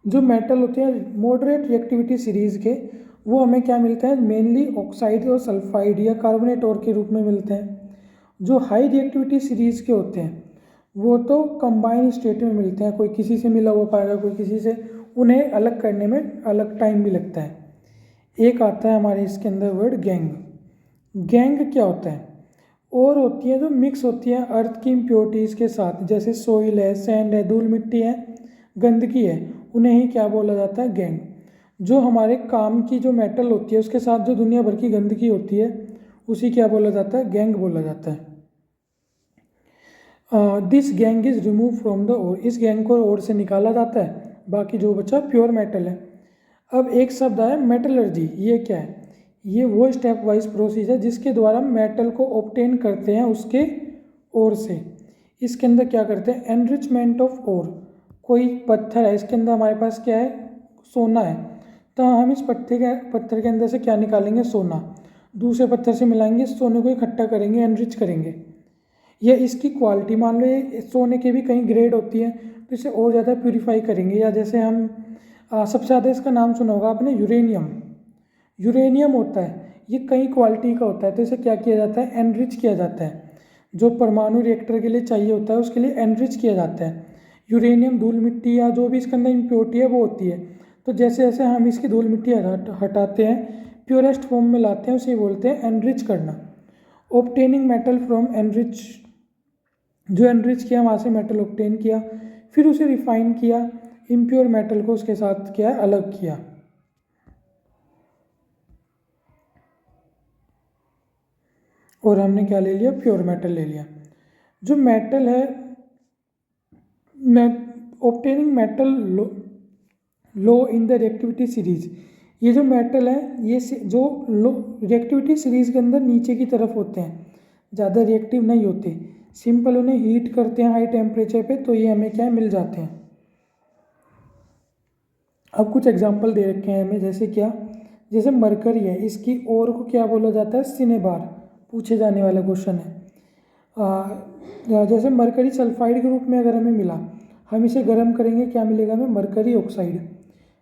A: जो मेटल होते हैं मॉडरेट रिएक्टिविटी सीरीज के, वो हमें क्या मिलते हैं, मेनली ऑक्साइड और सल्फाइड या कार्बोनेट ओर के रूप में मिलते हैं। जो हाई रिएक्टिविटी सीरीज के होते हैं वो तो कंबाइन स्टेट में मिलते हैं, कोई किसी से मिला हुआ पाएगा, कोई किसी से, उन्हें अलग करने में अलग टाइम भी लगता है। एक आता है हमारे इसके अंदर वर्ड गैंग। गैंग क्या होता है, और होती है जो मिक्स होती है अर्थ की इम्प्योरिटीज़ के साथ, जैसे सोइल है, सैंड है, धूल मिट्टी है, गंदगी है, उन्हें ही क्या बोला जाता है, गैंग। जो हमारे काम की जो मेटल होती है उसके साथ जो दुनिया भर की गंदगी होती है उसी क्या बोला जाता है, गैंग बोला जाता है। This gangue is remove from the ore, इस गैंग को ओर से निकाला जाता है, बाकी जो बचा प्योर मेटल है। अब एक शब्द आया मेटलर्जी, ये क्या है, ये वो स्टेप वाइज प्रोसीजर है जिसके द्वारा मेटल को ऑब्टेन करते हैं उसके ओर से। इसके अंदर क्या करते हैं, एनरिचमेंट ऑफ ओर। कोई पत्थर है, इसके अंदर हमारे पास क्या है, सोना है, तो हम इस पत्थर के अंदर से क्या निकालेंगे, सोना। दूसरे पत्थर से मिलाएंगे, सोने को इकट्ठा करेंगे, एनरिच करेंगे। या इसकी क्वालिटी, मान लो ये सोने के भी कई ग्रेड होती है, तो इसे और ज़्यादा प्यूरीफाई करेंगे। या जैसे हम सबसे ज़्यादा इसका नाम सुना होगा आपने, यूरेनियम। यूरेनियम होता है, ये कई क्वालिटी का होता है, तो इसे क्या किया जाता है, एनरिच किया जाता है। जो परमाणु रिएक्टर के लिए चाहिए होता है उसके लिए एनरिच किया जाता है। यूरेनियम धूल मिट्टी या जो भी इसके अंदर इम्प्योरिटी है वो होती है। तो जैसे जैसे हम इसकी धूल मिट्टी हटाते हैं, प्योरेस्ट फॉर्म में लाते हैं, उसे बोलते हैं एनरिच करना। ऑब्टेनिंग मेटल फ्रॉम एनरिच, जो एनरिच किया वहाँ से मेटल ऑब्टेन किया, फिर उसे रिफाइन किया, इम्प्योर मेटल को उसके साथ क्या अलग किया। और हमने क्या ले लिया, प्योर मेटल ले लिया। जो मेटल है, obtaining metal low in the reactivity series, ये जो मेटल है ये जो लो रिएक्टिविटी सीरीज के अंदर नीचे की तरफ होते हैं, ज़्यादा रिएक्टिव नहीं होते, सिंपल उन्हें हीट करते हैं हाई टेम्परेचर पे, तो ये हमें क्या मिल जाते हैं। अब कुछ एग्जांपल दे रखे हैं हमें, जैसे क्या, जैसे मरकरी है, इसकी ओर को क्या बोला जाता है, सिनेबार, पूछे जाने वाला क्वेश्चन है। जैसे मरकरी सल्फाइड के रूप में अगर हमें मिला, हम इसे गर्म करेंगे, क्या मिलेगा हमें, मरकरी ऑक्साइड।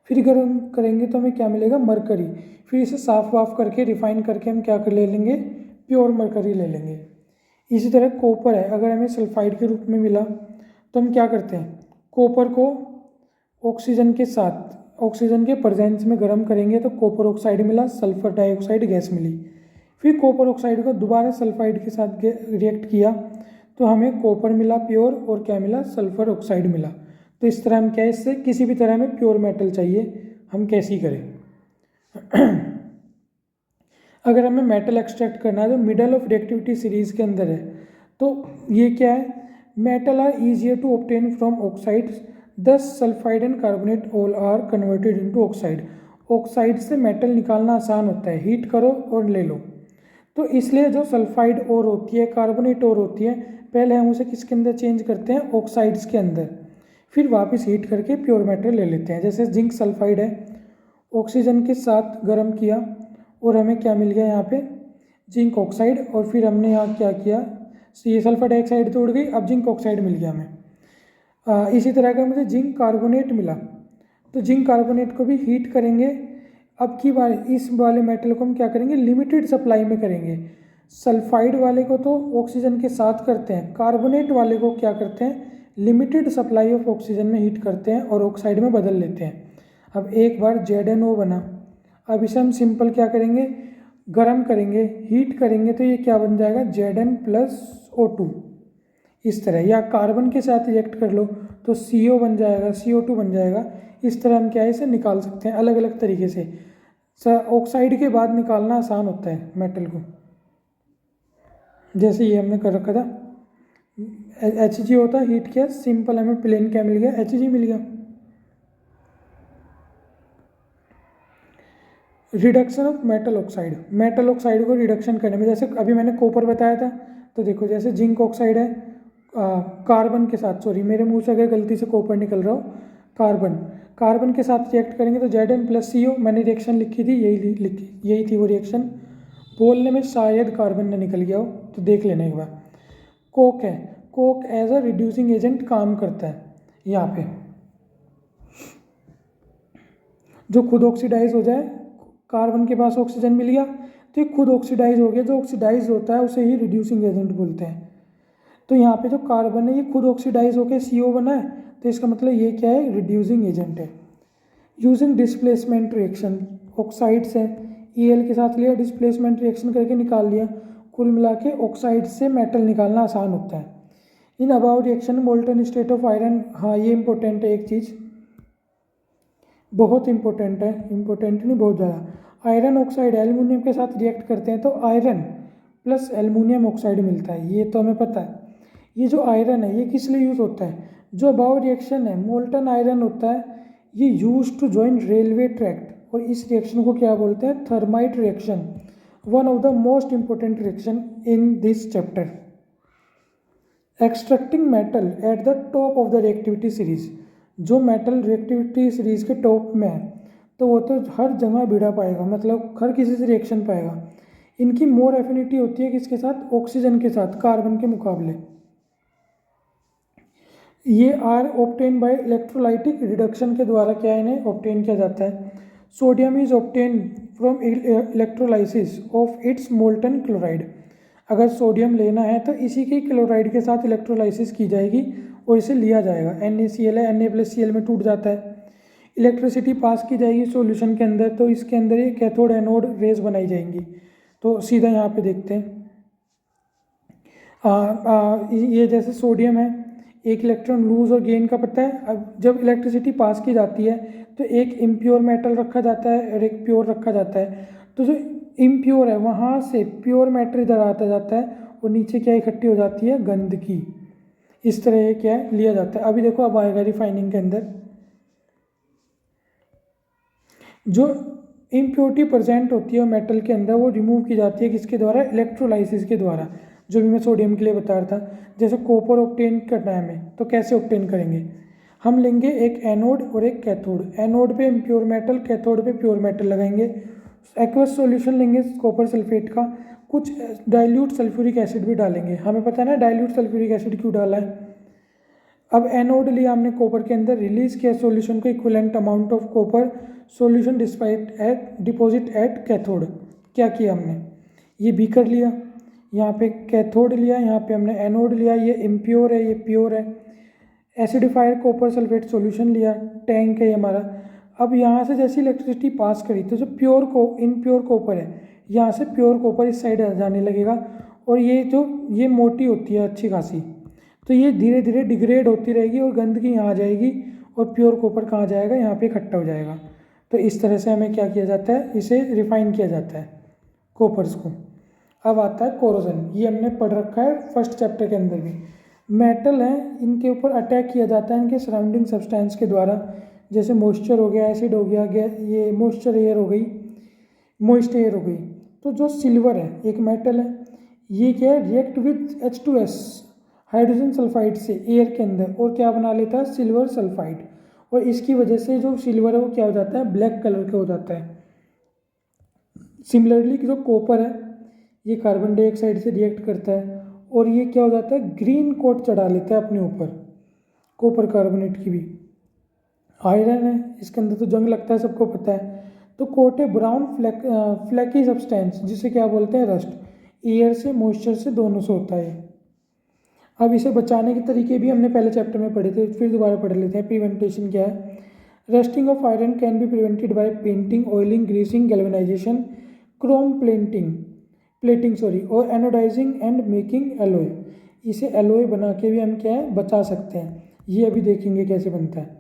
A: फिर गर्म करेंगे तो हमें क्या मिलेगा, मरकरी। फिर इसे साफ वाफ करके रिफाइन करके हम क्या कर ले लेंगे, प्योर मरकरी ले लेंगे। इसी तरह कॉपर है, अगर हमें सल्फाइड के रूप में मिला तो हम क्या करते हैं, कॉपर को ऑक्सीजन के साथ, ऑक्सीजन के प्रेजेंस में गर्म करेंगे तो कॉपर ऑक्साइड मिला, सल्फर डाइऑक्साइड गैस मिली। फिर कॉपर ऑक्साइड को दोबारा सल्फाइड के साथ रिएक्ट किया तो हमें कॉपर मिला प्योर, और क्या मिला, सल्फर ऑक्साइड मिला। तो इस तरह हम क्या, इससे किसी भी तरह में प्योर मेटल चाहिए, हम कैसी करें। अगर हमें मेटल एक्सट्रैक्ट करना है तो मिडल ऑफ रिएक्टिविटी सीरीज के अंदर है, तो ये क्या है, metal are easier to obtain from oxides, thus sulphide and carbonate all are converted into oxide. Oxide से मेटल निकालना आसान होता है, हीट करो और ले लो। तो इसलिए जो सल्फाइड और होती है, कार्बोनेट और होती है, पहले हम उसे किसके अंदर चेंज करते हैं, ऑक्साइड्स के अंदर, फिर वापस हीट करके प्योर मेटल ले लेते हैं। जैसे जिंक सल्फाइड है, ऑक्सीजन के साथ गर्म किया और हमें क्या मिल गया यहाँ पे, जिंक ऑक्साइड, और फिर हमने यहाँ क्या किया, ये सल्फर डाइऑक्साइड तो उड़ गई, अब जिंक ऑक्साइड मिल गया हमें। इसी तरह का मुझे जिंक कार्बोनेट मिला, तो जिंक कार्बोनेट को भी हीट करेंगे। अब की बार इस वाले मेटल को हम क्या करेंगे, लिमिटेड सप्लाई में करेंगे। सल्फाइड वाले को तो ऑक्सीजन के साथ करते हैं, कार्बोनेट वाले को क्या करते हैं, लिमिटेड सप्लाई ऑफ ऑक्सीजन में हीट करते हैं और ऑक्साइड में बदल लेते हैं। अब एक बार ZnO बना, अब इसे हम सिंपल क्या करेंगे, गर्म करेंगे, हीट करेंगे, तो ये क्या बन जाएगा, Zn+O2 इस तरह। या कार्बन के साथ रिएक्ट कर लो तो CO बन जाएगा, CO2 बन जाएगा। इस तरह हम क्या है इसे निकाल सकते हैं अलग अलग तरीके से। ऑक्साइड के बाद निकालना आसान होता है मेटल को, जैसे ये हमने कर रखा था। Hg होता है, हीट किया, सिंपल हमें प्लेन क्या मिल गया, Hg मिल गया। Reduction of metal oxide, metal oxide को रिडक्शन करने में, जैसे अभी मैंने कॉपर बताया था, तो देखो जैसे जिंक ऑक्साइड है कार्बन के साथ, सॉरी मेरे मुंह से अगर गलती से कॉपर निकल रहा हो, कार्बन के साथ रिएक्ट करेंगे तो Zn+CO, मैंने रिएक्शन लिखी थी, यही थी वो रिएक्शन। बोलने में शायद कार्बन ने निकल गया हो, तो देख लेना एक बार। कोक है, coke as a reducing agent काम करता है यहाँ पे, जो खुद ऑक्सीडाइज हो जाए, कार्बन के पास ऑक्सीजन मिल गया तो ये खुद ऑक्सीडाइज हो गया। जो ऑक्सीडाइज होता है उसे ही रिड्यूसिंग एजेंट बोलते हैं। तो यहाँ पे जो कार्बन है ये खुद ऑक्सीडाइज होकर CO बना है, तो इसका मतलब ये क्या है, रिड्यूसिंग एजेंट है। यूजिंग डिस्प्लेसमेंट रिएक्शन, ऑक्साइड से Al के साथ लिया, डिस्प्लेसमेंट रिएक्शन करके निकाल लिया। कुल मिला के ऑक्साइड से मेटल निकालना आसान होता है। In about reaction molten state of iron, हाँ ये इंपॉर्टेंट है, एक चीज़ बहुत इंपॉर्टेंट है, इंपॉर्टेंट नहीं बहुत ज़्यादा। आयरन ऑक्साइड एल्युमिनियम के साथ रिएक्ट करते हैं तो आयरन प्लस एल्युमिनियम ऑक्साइड मिलता है, ये तो हमें पता है। ये जो आयरन है ये किस लिए यूज़ होता है, जो अबाउट रिएक्शन है मोल्टन आयरन होता है, ये use to join railway tract, और इस रिएक्शन को क्या बोलते हैं, thermite reaction, one of the most important reaction in this chapter. Extracting metal at the top of the reactivity series, जो मेटल रिएक्टिविटी सीरीज के टॉप में है तो वो तो हर जगह भिड़ा पाएगा, मतलब हर किसी से रिएक्शन पाएगा। इनकी मोर एफिनिटी होती है किसके साथ, ऑक्सीजन के साथ, कार्बन के मुकाबले। ये are obtain by electrolytic reduction के द्वारा क्या इन्हें ऑब्टेन किया जाता है। Sodium is obtain from electrolysis of its molten chloride, अगर सोडियम लेना है तो इसी के क्लोराइड के साथ इलेक्ट्रोलाइसिस की जाएगी और इसे लिया जाएगा। NaCl है, Na+Cl में टूट जाता है। इलेक्ट्रिसिटी पास की जाएगी सॉल्यूशन के अंदर, तो इसके अंदर ये कैथोड एनोड रेज बनाई जाएंगी। तो सीधा यहाँ पे देखते हैं, ये जैसे सोडियम है, एक इलेक्ट्रॉन लूज और गेन का पता है। अब जब इलेक्ट्रिसिटी पास की जाती है तो एक इम्प्योर मेटल रखा जाता है और एक प्योर रखा जाता है। तो जो इम्प्योर है वहाँ से प्योर मैटर इधर आता जाता है और नीचे क्या इकट्ठी हो जाती है, गंदगी। इस तरह ये क्या है, लिया जाता है। अभी देखो अब आएगा रिफाइनिंग के अंदर, जो इम्प्योरिटी प्रेजेंट होती है मेटल के अंदर वो रिमूव की जाती है किसके द्वारा, इलेक्ट्रोलाइसिस के द्वारा, जो भी मैं सोडियम के लिए बता रहा था। जैसे कॉपर ऑब्टेन करना है हमें, तो कैसे ऑब्टेन करेंगे, हम लेंगे एक एनोड और एक कैथोड, एनोड पे इम्प्योर मेटल, कैथोड पे प्योर मेटल लगाएंगे। एक्वस सॉल्यूशन लेंगे कॉपर सल्फेट का, कुछ डाइल्यूट सल्फ्यूरिक एसिड भी डालेंगे। हमें पता है ना डाइल्यूट सल्फ्यूरिक एसिड क्यों डाला है। अब एनोड लिया हमने कॉपर के अंदर, रिलीज किया सॉल्यूशन को, equivalent amount of copper solution deposit at cathode. क्या किया हमने, ये बीकर लिया, यहाँ पे कैथोड लिया, यहाँ पे हमने एनोड लिया, ये इम्प्योर है ये प्योर है। एसिडिफाइड कॉपर सल्फेट सॉल्यूशन लिया, टैंक है ये हमारा। अब यहाँ से जैसी इलेक्ट्रिसिटी पास करी तो जो इनप्योर कॉपर है, यहाँ से प्योर कॉपर इस साइड जाने लगेगा, और ये मोटी होती है अच्छी खासी, तो ये धीरे धीरे डिग्रेड होती रहेगी और गंदगी यहाँ आ जाएगी और प्योर कॉपर कहाँ जाएगा, यहाँ पे इकट्ठा हो जाएगा। तो इस तरह से हमें क्या किया जाता है, इसे रिफाइन किया जाता है कॉपर्स को। अब आता है कोरोजन, ये हमने पढ़ रखा है फर्स्ट चैप्टर के अंदर भी। मेटल हैं, इनके ऊपर अटैक किया जाता है इनके सराउंडिंग सब्सटेंस के द्वारा, जैसे मॉइस्चर हो गया, एसिड हो गया, ये मॉइस्चर एयर हो गई, मॉइस्ट एयर हो गई। तो जो सिल्वर है एक मेटल है, ये क्या है, react with H2S hydrogen sulphide से एयर के अंदर, और क्या बना लेता है, सिल्वर सल्फाइड, और इसकी वजह से जो सिल्वर है वो क्या हो जाता है, ब्लैक कलर का हो जाता है। सिमिलरली जो कॉपर है ये कार्बन डाइऑक्साइड से रिएक्ट करता है और ये क्या हो जाता है, ग्रीन कोट चढ़ा लेता है अपने ऊपर, कॉपर कार्बोनेट की भी। आयरन है, इसके अंदर तो जंग लगता है, सबको पता है। तो कोट है ब्राउन फ्लैकी सब्सटेंस, जिसे क्या बोलते हैं, रस्ट। एयर से, मॉइस्चर से, दोनों से होता है। अब इसे बचाने के तरीके भी हमने पहले चैप्टर में पढ़े थे, फिर दोबारा पढ़ लेते हैं। प्रिवेंटेशन क्या है? Rusting of iron can be prevented by painting, oiling, greasing, galvanisation, Chrome plating और एनोडाइजिंग एंड मेकिंग एलोय। इसे एलोय बना के भी हम क्या है, बचा सकते हैं। ये अभी देखेंगे कैसे बनता है।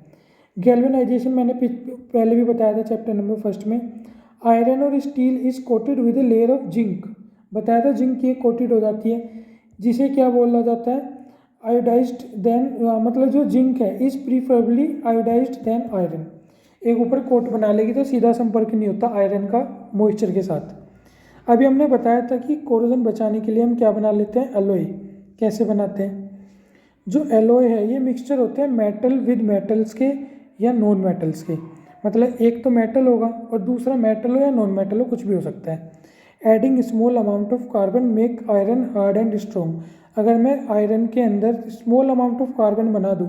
A: गैल्वेनाइजेशन मैंने पहले भी बताया था चैप्टर नंबर 1 में। आयरन और steel is coated with a layer of zinc, बताया था जिंक की कोटेड हो जाती है, जिसे क्या बोला जाता है, आयोडाइज्ड देन, मतलब जो जिंक है is preferably iodised than iron. एक ऊपर कोट बना लेगी तो सीधा संपर्क नहीं होता आयरन का मॉइस्चर के साथ। अभी हमने बताया था कि कोरोजन बचाने के लिए हम क्या बना लेते हैं, एलोय। कैसे बनाते हैं? जो एलोय है ये मिक्सचर होते हैं मेटल विद मेटल्स के या नॉन मेटल्स के, मतलब एक तो मेटल होगा और दूसरा मेटल हो या नॉन मेटल हो, कुछ भी हो सकता है। Adding small amount of carbon make iron hard and strong. अगर मैं आयरन के अंदर स्मॉल अमाउंट ऑफ कार्बन बना दूँ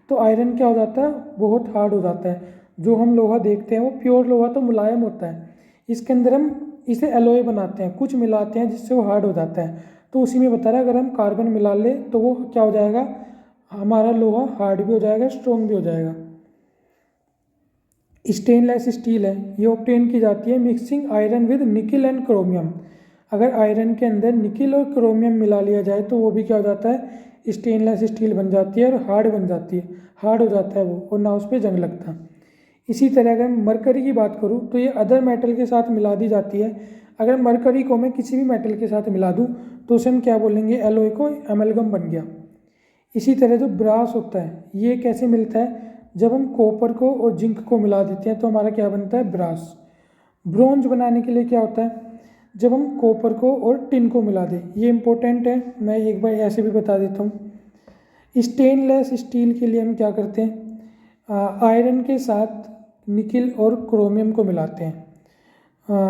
A: तो आयरन क्या हो जाता है, बहुत हार्ड हो जाता है। जो हम लोहा देखते हैं वो प्योर लोहा तो मुलायम होता है, इसके अंदर हम इसे एलोय बनाते हैं, कुछ मिलाते हैं जिससे वो हार्ड हो जाता है। तो उसी में बता रहा है अगर हम कार्बन मिला ले तो वो क्या हो जाएगा, हमारा लोहा हार्ड भी हो जाएगा, स्ट्रॉन्ग भी हो जाएगा। स्टेनलेस स्टील है, ये ऑब्टेन की जाती है mixing iron with nickel and chromium. अगर आयरन के अंदर निकिल और क्रोमियम मिला लिया जाए तो वो भी क्या हो जाता है, स्टेनलेस स्टील बन जाती है और हार्ड बन जाती है, हार्ड हो जाता है वो, और ना उस पर जंग लगता। इसी तरह अगर मरकरी की बात करूँ तो ये अदर मेटल के साथ मिला दी जाती है। अगर मरकरी को मैं किसी भी मेटल के साथ मिला दूँ तो उसे हम क्या बोलेंगे, एलोय को एमलगम बन गया। इसी तरह जो ब्रास होता है ये कैसे मिलता है, जब हम कॉपर को और जिंक को मिला देते हैं तो हमारा क्या बनता है, ब्रास। ब्रोंज बनाने के लिए क्या होता है, जब हम कॉपर को और टिन को मिला दें, ये इंपॉर्टेंट है, मैं एक बार ऐसे भी बता देता हूँ। स्टेनलेस स्टील के लिए हम क्या करते हैं, आयरन के साथ निकिल और क्रोमियम को मिलाते हैं।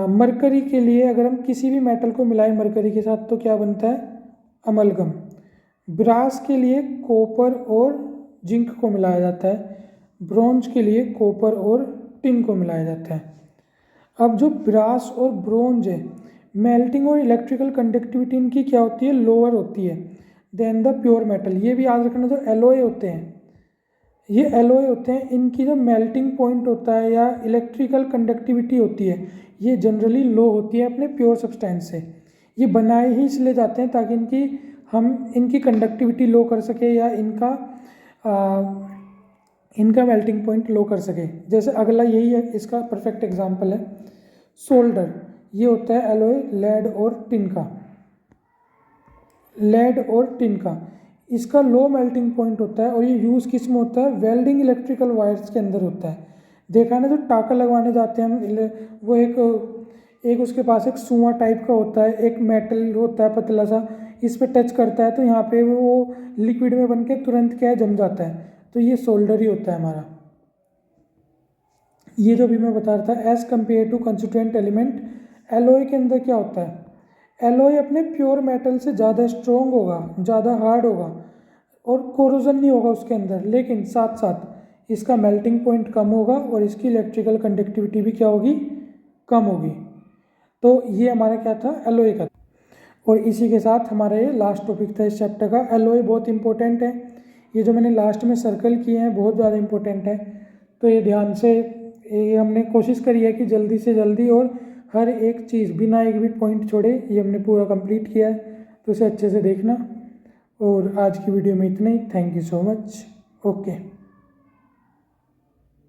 A: मरकरी के लिए अगर हम किसी भी मेटल को मिलाएं मरकरी के साथ तो क्या बनता है, अमलगम। ब्रास के लिए कॉपर और जिंक को मिलाया जाता है, ब्रोंज के लिए कॉपर और टिन को मिलाया जाता है। अब जो ब्रास और ब्रोंज है, मेल्टिंग और इलेक्ट्रिकल कंडक्टिविटी इनकी क्या होती है, लोअर होती है देन द प्योर मेटल। ये भी याद रखना, जो एलोय होते हैं ये एलोय होते हैं, इनकी जो मेल्टिंग पॉइंट होता है या इलेक्ट्रिकल कंडक्टिविटी होती है ये जनरली लो होती है अपने प्योर सब्सटेंस से। ये बनाए ही इसलिए जाते हैं ताकि इनकी कंडक्टिविटी लो कर सके या इनका मेल्टिंग पॉइंट लो कर सके। जैसे अगला यही है, इसका परफेक्ट एग्जांपल है सोल्डर। ये होता है एलोय लेड और टिन का। इसका लो मेल्टिंग पॉइंट होता है और ये यूज़ किस में होता है, वेल्डिंग इलेक्ट्रिकल वायर्स के अंदर होता है। देखा ना, जो टाका लगवाने जाते हैं हम, वो एक उसके पास एक सुआ टाइप का होता है, एक मेटल होता है पतला सा, इस पे टच करता है तो यहाँ पे वो लिक्विड में बन के तुरंत क्या है, जम जाता है। तो ये सोल्डर ही होता है हमारा। ये जो भी मैं बता रहा था, as compare to constituent element, alloy के अंदर क्या होता है, एलोय अपने प्योर मेटल से ज़्यादा स्ट्रॉन्ग होगा, ज़्यादा हार्ड होगा और कोरोजन नहीं होगा उसके अंदर, लेकिन साथ साथ इसका मेल्टिंग पॉइंट कम होगा और इसकी इलेक्ट्रिकल कंडक्टिविटी भी क्या होगी, कम होगी। तो ये हमारा क्या था, एलोय का। और इसी के साथ हमारा ये लास्ट टॉपिक था इस चैप्टर का। एलोय बहुत इंपॉर्टेंट है, ये जो मैंने लास्ट में सर्कल किए हैं बहुत ज़्यादा इंपॉर्टेंट है। तो ये ध्यान से, ये हमने कोशिश करी है कि जल्दी से जल्दी और हर एक चीज़ बिना एक भी पॉइंट छोड़े ये हमने पूरा कंप्लीट किया है, तो इसे अच्छे से देखना। और आज की वीडियो में इतना ही। Thank you so much. Okay.